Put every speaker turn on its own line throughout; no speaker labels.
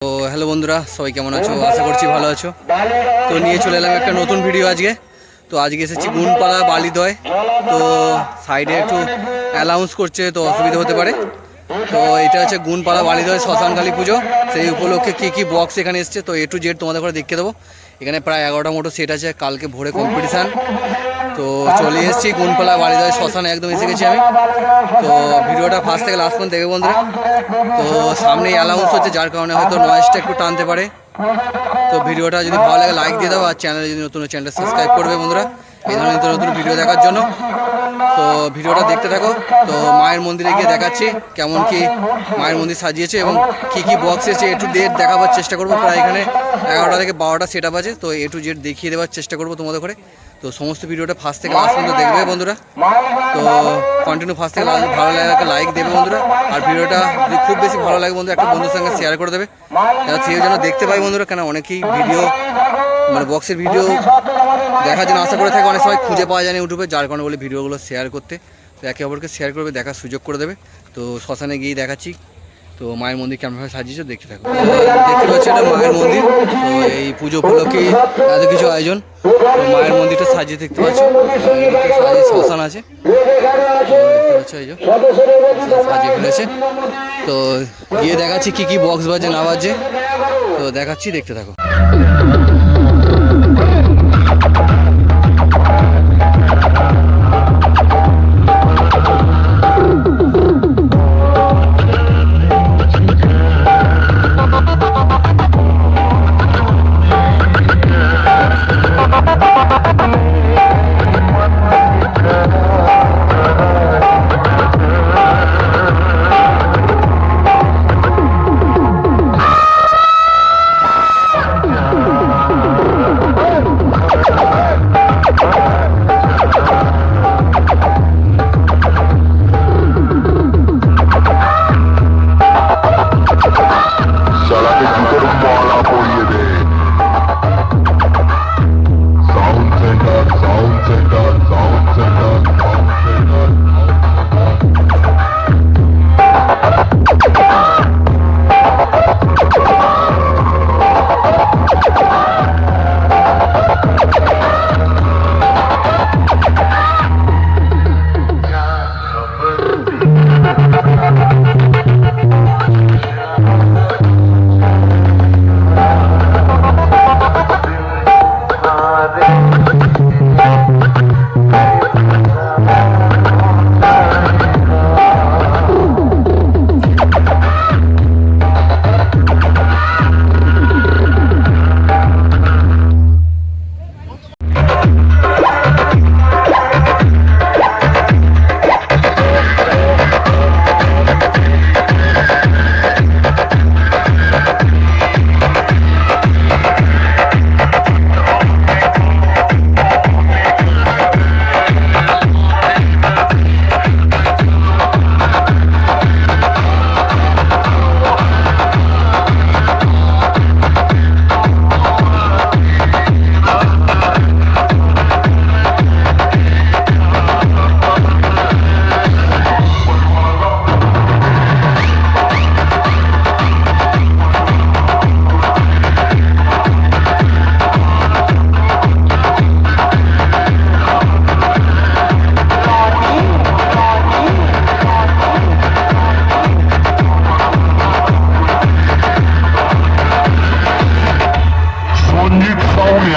তো হ্যালো বন্ধুরা, সবাই কেমন আছো? আশা করছি ভালো আছো। তো নিয়ে চলে এলাম একটা নতুন ভিডিও আজকে। তো আজকে এসেছি গুণপাড়া বালিদয়। তো সাইডে একটু অ্যানাউন্স করছে, তো অসুবিধা হতে পারে। তো এটা হচ্ছে গুণপাড়া বালিদয় শ্মশানকালী পুজো। সেই উপলক্ষে কী কী বক্স এখানে এসছে তো A to Z তোমাদের করে দেখিয়ে দেবো। এখানে প্রায় 11টা মতো সেট আছে, কালকে ভোরে কম্পিটিশান। তো চলে এসেছি গুণপাড়া বালিদয় শ্মশানে, একদম এসে গেছি আমি। তো ভিডিওটা ফার্স্ট থেকে লাস্ট পর্যন্ত দেখবে বন্ধুরা। তো সামনেই অ্যানাউন্স হচ্ছে, যার কারণে হয়তো নয়েজটা একটু টানতে পারে। তো ভিডিওটা যদি ভালো লাগে লাইক দিয়ে দাও, আর চ্যানেলে যদি নতুন চ্যানেলটা সাবস্ক্রাইব করবে বন্ধুরা, এই ধরনের নতুন নতুন ভিডিও দেখার জন্য। তো ভিডিওটা দেখতে থাকো। তো মায়ের মন্দিরে গিয়ে দেখাচ্ছি কেমন কি মায়ের মন্দির সাজিয়েছে এবং কি কি বক্স এসেছে A to Z দেখাবার চেষ্টা করবো। প্রায় এখানে 11টা থেকে 12টা সেট আপ আছে, তো A to Z দেখিয়ে দেওয়ার চেষ্টা করবো তোমাদের করে। তো সমস্ত ভিডিওটা ফার্স্ট থেকে লাস্ট পর্যন্ত দেখবে বন্ধুরা। তো কন্টিনিউ ফার্স্ট থেকে লাস্ট ভালো লাগে একটা লাইক দেবে বন্ধুরা। আর ভিডিওটা যদি খুব বেশি ভালো লাগে বন্ধুরা, একটা বন্ধুর সঙ্গে শেয়ার করে দেবে, সেই যেন দেখতে পাই বন্ধুরা। কেন অনেকেই ভিডিও মানে বক্সের ভিডিও দেখার জন্য আশা করে থাকে, অনেক সময় খুঁজে পাওয়া যায় না ইউটিউবে, যার কারণে বলে ভিডিওগুলো শেয়ার করতে। তো একে অপরকে শেয়ার করবে, দেখার সুযোগ করে দেবে। তো শ্মশানে গিয়ে দেখাচ্ছি তো মায়ের মন্দির কেমনভাবে সাজিয়েছে দেখতে থাকো। দেখতে পাচ্ছি এটা মায়ের মন্দির। তো এই পুজো উপলক্ষে এত কিছু আয়োজন। তো মায়ের মন্দিরটা সাজিয়ে দেখতে পাচ্ছ, সাজিয়ে শ্মশান আছে দেখতে পাচ্ছ, এই যে সাজিয়ে ফেলেছে। তো গিয়ে দেখাচ্ছি কি কি বক্স বাজে না বাজে, তো দেখাচ্ছি দেখতে থাকো।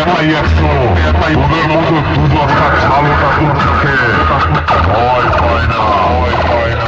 একাই একশো, তোদের মতো দু দশটা ছালটা করছে, ভয় পায় না, ভয় পায় না।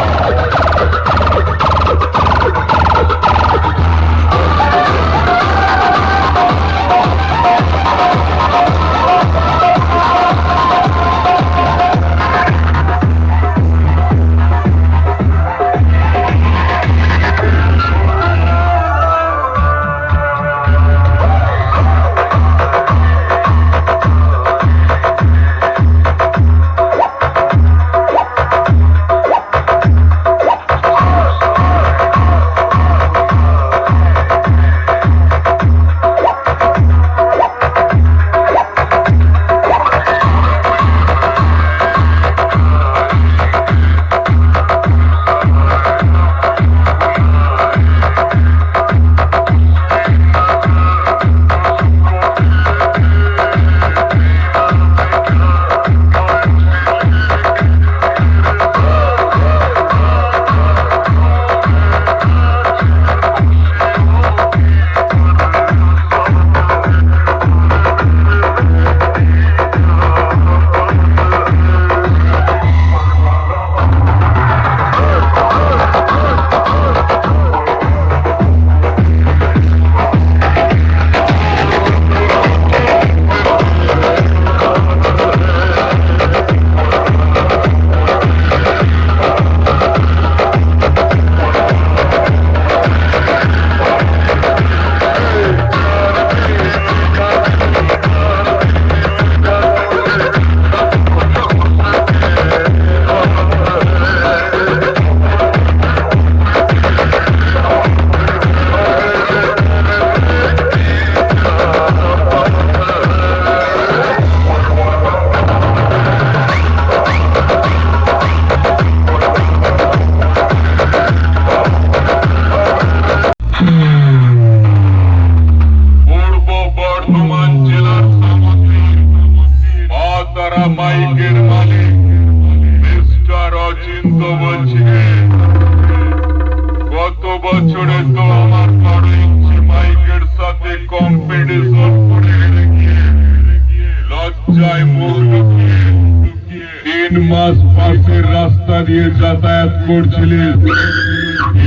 দিয়ে যাতায়াত করছিলিস,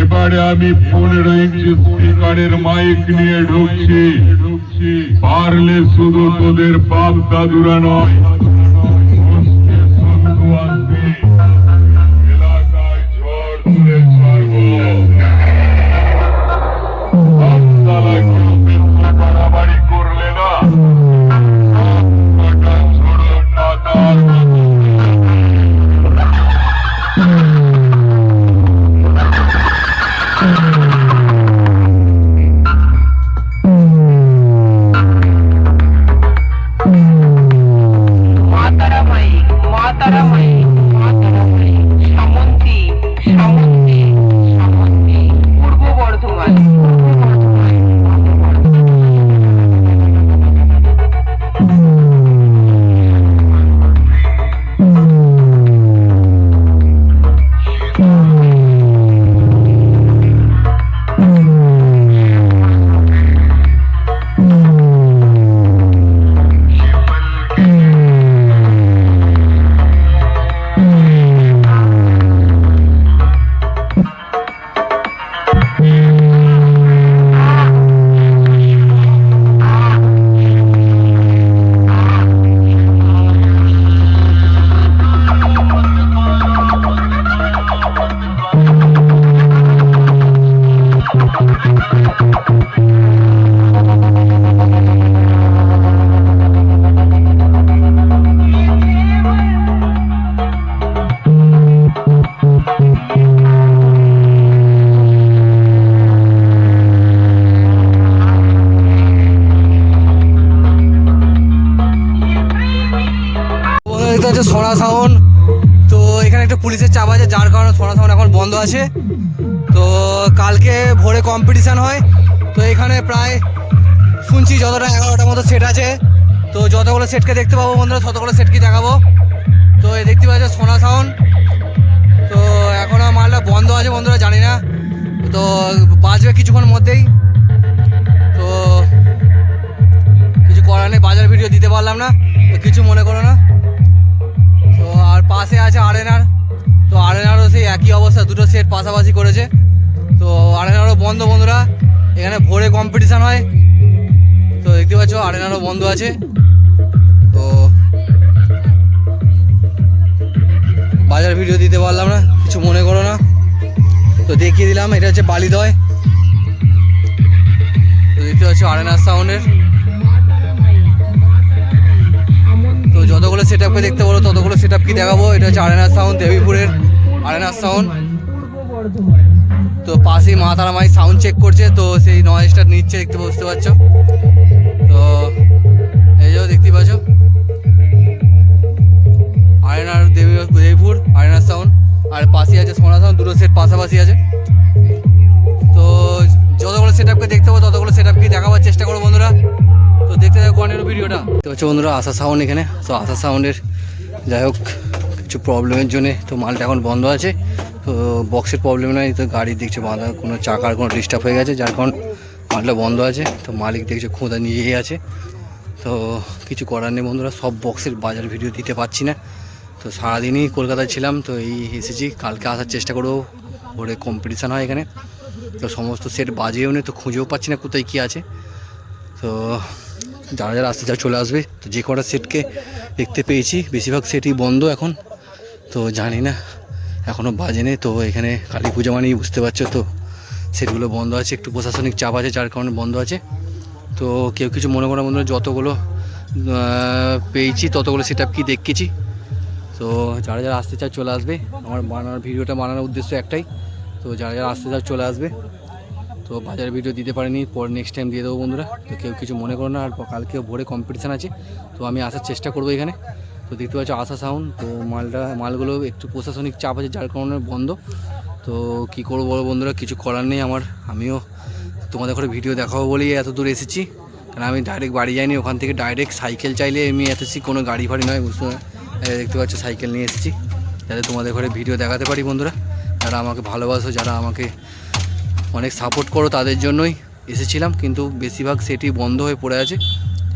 এবারে আমি 15 ইঞ্চি স্পিকারের মাইক নিয়ে ঢুকছি। পারলে শুধু তোদের বাপ দাদুরা নয়, এলাকায় ঝড় তুলে ছাড়বো। আপনারা কেউ বেশি বাড়াবাড়ি করলে না, ঝোড়ো নাদার
পূর্ব বর্ধমান।
সোনা সাউন্ড। তো এখানে একটা পুলিশের চাপ আছে, যার কারণে সোনা সাউন্ড এখন বন্ধ আছে। তো কালকে ভোরে কম্পিটিশান হয়, তো এখানে প্রায় শুনছি যতটা 11টার মতো সেট আছে। তো যতগুলো সেটকে দেখতে পাবো বন্ধুরা ততগুলো সেটকে দেখাবো। তো এই দেখতে পাচ্ছে সোনা সাউন্ড। তো এখনও মালটা বন্ধ আছে বন্ধুরা, জানি না তো বাজবে কিছুক্ষণ মধ্যেই। তো কিছু করার নেই, বাজার ভিডিও দিতে পারলাম না, তো কিছু মনে করো না। তো আর পাশে আছে আরেনার। তো আরেনারও সেই একই অবস্থা, দুটো সেট পাশাপাশি করেছে। তো আরেনারও বন্ধ বন্ধুরা, এখানে ভোরে কম্পিটিশান হয়। তো দেখতে পাচ্ছ আরেনারও বন্ধ আছে। তো বাজার ভিডিও দিতে পারলাম না, কিছু মনে করো না। তো দেখিয়ে দিলাম, এটা হচ্ছে বালিদয়। তো দেখতে পাচ্ছ আরেনার সাউন্ডের। তো যতগুলো সেট আপকে দেখতে বলো ততগুলো সেট আপ কি দেখাবো। এটা হচ্ছে আরেনার সাউন্ড, দেবীপুরের আরেনার সাউন্ড। তো পাশেই মা তারা মাই সাউন্ড চেক করছে, তো সেই নয়েজটা নিচ্ছে, দেখতে বুঝতে পারছো। তো এই যে দেখতে পাচ্ছ আরেনার দেবীপুর আরেনার সাউন্ড, আর পাশে আছে সোনা সাউন্ড, দুটো সেট পাশাপাশি আছে। তো যতগুলো সেট আপকে দেখতে পাবো ততগুলো সেট আপকে দেখাবার চেষ্টা করো বন্ধুরা। তো দেখতে থাকো কন্টিনিউ ভিডিওটা। তো হচ্ছে বন্ধুরা আশা সাউন্ড এখানে। তো আশা সাউন্ডের যাই হোক কিছু প্রবলেমের জন্যে তো মালটা এখন বন্ধ আছে। তো বক্সের প্রবলেম নয়, তো গাড়ি দেখছে বাঁধা, কোনো চাকার কোনো ডিস্টার্ব হয়ে গেছে, যার কারণ মালটা বন্ধ আছে। তো মালিক দেখছে খোঁজা নিয়েই আছে। তো কিছু করার নেই বন্ধুরা, সব বক্সের বাজার ভিডিও দিতে পারছি না। তো সারাদিনই কলকাতায় ছিলাম, তো এই এসেছি, কালকে আসার চেষ্টা করবো। ভোরে কম্পিটিশান হয় এখানে, তো সমস্ত সেট বাজেও নেই, তো খুঁজেও পাচ্ছি না কোথায় কী আছে। তো যারা যারা আসতে চাও চলে আসবে। তো যে কটা সেটকে দেখতে পেয়েছি বেশিরভাগ সেটই বন্ধ এখন। তো জানি না এখনও বাজেনি। তো এখানে কালী পুজো মানেই বুঝতে পারছো, তো সেটগুলো বন্ধ আছে, একটু প্রশাসনিক চাপ আছে যার কারণে বন্ধ আছে। তো কেউ কিছু মনে করা বন্ধুরা, যতগুলো পেয়েছি ততগুলো সেট আপ কি দেখেছি। তো যারা যারা আসতে চাও চলে আসবে। আমার বানানোর ভিডিওটা বানানোর উদ্দেশ্য একটাই, তো যারা যারা আসতে চাও চলে আসবে। তো বাজার ভিডিও দিতে পারিনি, পর নেক্সট টাইম দিয়ে দেবো বন্ধুরা। তো কেউ কিছু মনে করো না। আর কালকে ভোরে কম্পিটিশান আছে, তো আমি আসার চেষ্টা করবো এখানে। তো দেখতে পাচ্ছ আশা সাউন্ড। তো মালগুলো একটু প্রশাসনিক চাপ আছে যার কারণে বন্ধ। তো কী করবো বলো বন্ধুরা, কিছু করার নেই আমার। আমিও তোমাদের করে ভিডিও দেখাবো বলেই এত দূর এসেছি, কারণ আমি ডাইরেক্ট বাড়ি যাইনি, ওখান থেকে ডাইরেক্ট সাইকেল চাইলে আমি এসেছি, কোনো গাড়ি ফাড়ি নয় বুঝতে। দেখতে পাচ্ছ সাইকেল নিয়ে এসেছি, যাতে তোমাদের ঘরে ভিডিও দেখাতে পারি বন্ধুরা। যারা আমাকে ভালোবাসো, যারা আমাকে অনেক সাপোর্ট করো, তাদের জন্যই এসেছিলাম। কিন্তু বেশিরভাগ সেটই বন্ধ হয়ে পড়ে আছে,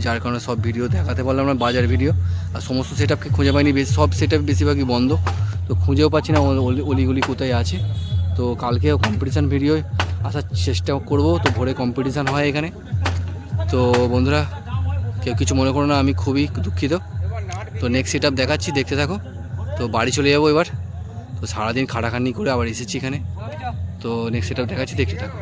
যার কারণে সব ভিডিও দেখাতে পারলাম না, বাজার ভিডিও। আর সমস্ত সেট আপকে খুঁজে পাইনি, সব সেট আপ বেশিরভাগই বন্ধ, তো খুঁজেও পাচ্ছি না অলিগুলি কোথায় আছে। তো কালকেও কম্পিটিশান ভিডিও আসার চেষ্টা করব, তো ভোরে কম্পিটিশান হয় এখানে। তো বন্ধুরা কেউ কিছু মনে করো না, আমি খুবই দুঃখিত। তো নেক্সট সেট আপ দেখাচ্ছি, দেখতে থাকো। তো বাড়ি চলে যাবো এবার, তো সারাদিন খাটাখাটনি করে আবার এসেছি এখানে। তো নেক্সট সেট আপ দেখাচ্ছি, দেখতে থাকো।